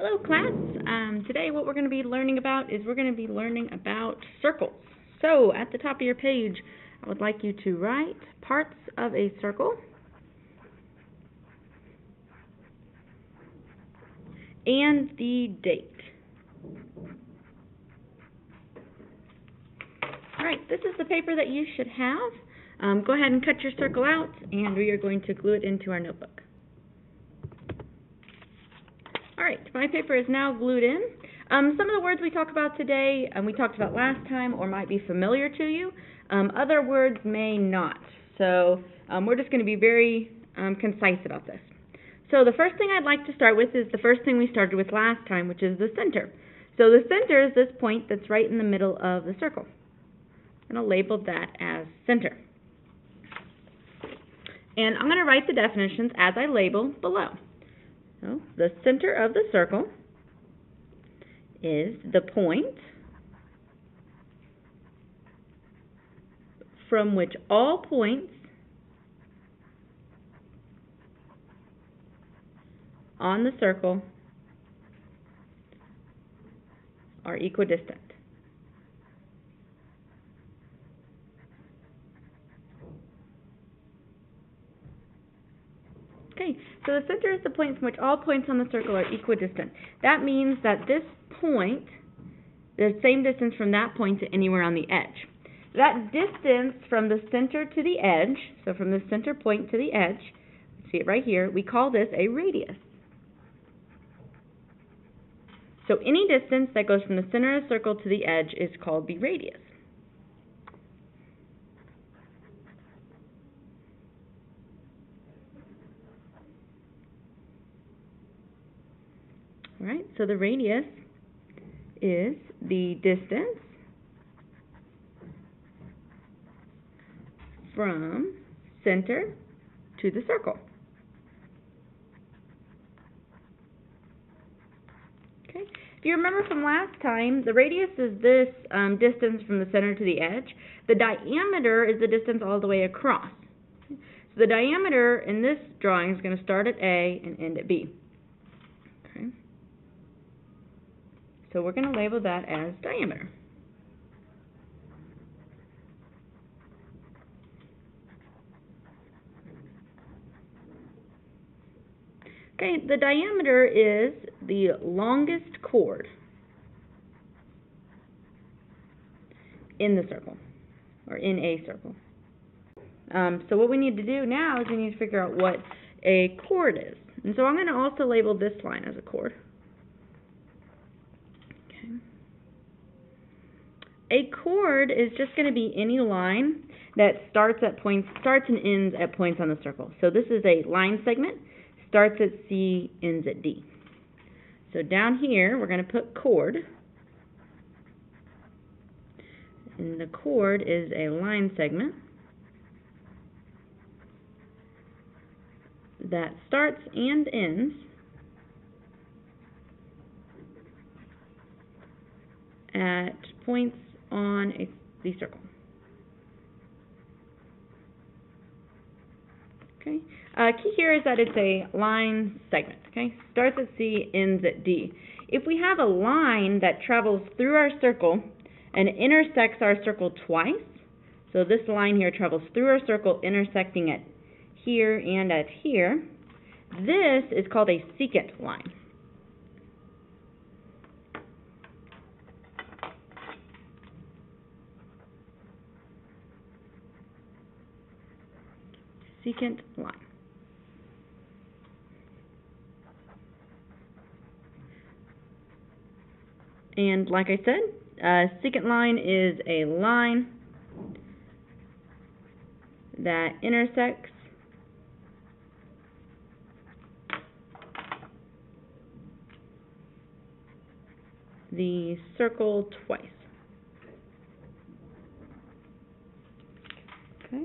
Hello class. Today what we're going to be learning about is we're going to be learning about circles. So at the top of your page I would like you to write parts of a circle and the date. Alright, this is the paper that you should have. Go ahead and cut your circle out and we are going to glue it into our notebook. Alright, my paper is now glued in. Some of the words we talk about today, we talked about last time or might be familiar to you. Other words may not. So we're just going to be very concise about this. So the first thing I'd like to start with is the first thing we started with last time, which is the center. So the center is this point that's right in the middle of the circle. I'm going to label that as center. And I'm going to write the definitions as I label below. So the center of the circle is the point from which all points on the circle are equidistant. Okay, so the center is the point from which all points on the circle are equidistant. That means that this point, the same distance from that point to anywhere on the edge. That distance from the center to the edge, so from the center point to the edge, see it right here, we call this a radius. So any distance that goes from the center of the circle to the edge is called the radius. Alright, so the radius is the distance from center to the circle. Okay, if you remember from last time, the radius is this distance from the center to the edge. The diameter is the distance all the way across. So the diameter in this drawing is going to start at A and end at B. Okay. So we're going to label that as diameter. Okay, the diameter is the longest chord in the circle, or in a circle. So what we need to do now is we need to figure out what a chord is. And so I'm going to also label this line as a chord. A chord is just going to be any line that starts and ends at points on the circle. So this is a line segment, starts at C, ends at D. So down here, we're going to put chord. And the chord is a line segment that starts and ends at points on the circle. Okay. Key here is that it's a line segment. Okay. Starts at C, ends at D. If we have a line that travels through our circle and intersects our circle twice, so this line here travels through our circle, intersecting at here and at here, this is called a secant line. Secant line. And like I said, secant line is a line that intersects the circle twice. Okay.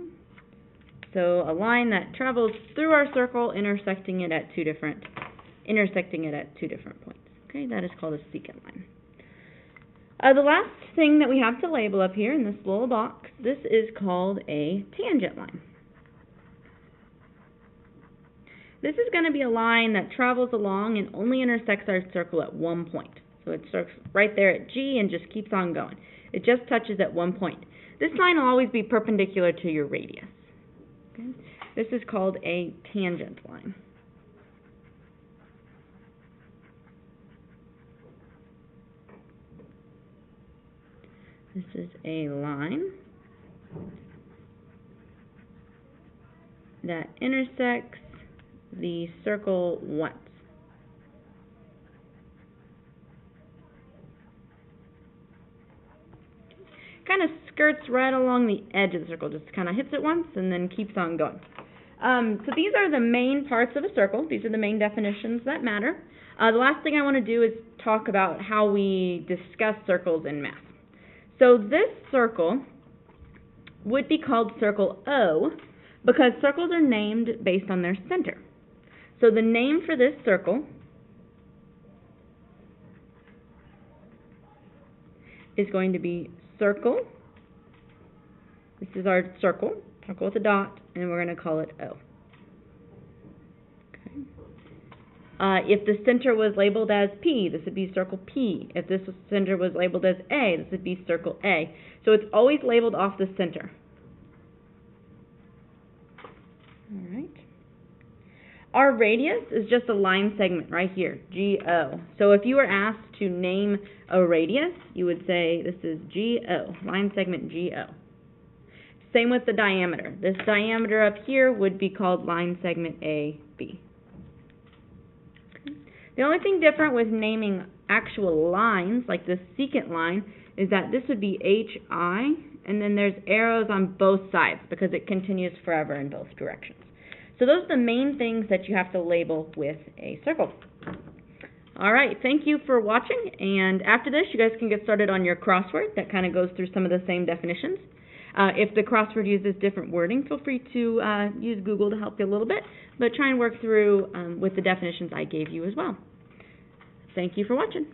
So a line that travels through our circle, intersecting it at two different points. Okay, that is called a secant line. The last thing that we have to label up here in this little box, this is called a tangent line. This is going to be a line that travels along and only intersects our circle at one point. So it starts right there at G and just keeps on going. It just touches at one point. This line will always be perpendicular to your radius. Okay? This is called a tangent line. This is a line that intersects the circle once. Kind of skirts right along the edge of the circle, just kind of hits it once and then keeps on going. So these are the main parts of a circle. These are the main definitions that matter. The last thing I want to do is talk about how we discuss circles in math. So this circle would be called circle O because circles are named based on their center. So the name for this circle is going to be circle. This is our circle with a dot, and we're going to call it O. Okay. If the center was labeled as P, this would be circle P. If this center was labeled as A, this would be circle A. So it's always labeled off the center. All right. Our radius is just a line segment right here, GO. So if you were asked to name a radius, you would say this is GO, line segment GO. Same with the diameter. This diameter up here would be called line segment AB. The only thing different with naming actual lines, like this secant line, is that this would be HI, and then there's arrows on both sides because it continues forever in both directions. So those are the main things that you have to label with a circle. All right, thank you for watching, and after this you guys can get started on your crossword that kind of goes through some of the same definitions. If the crossword uses different wording, feel free to use Google to help you a little bit, but try and work through with the definitions I gave you as well. Thank you for watching.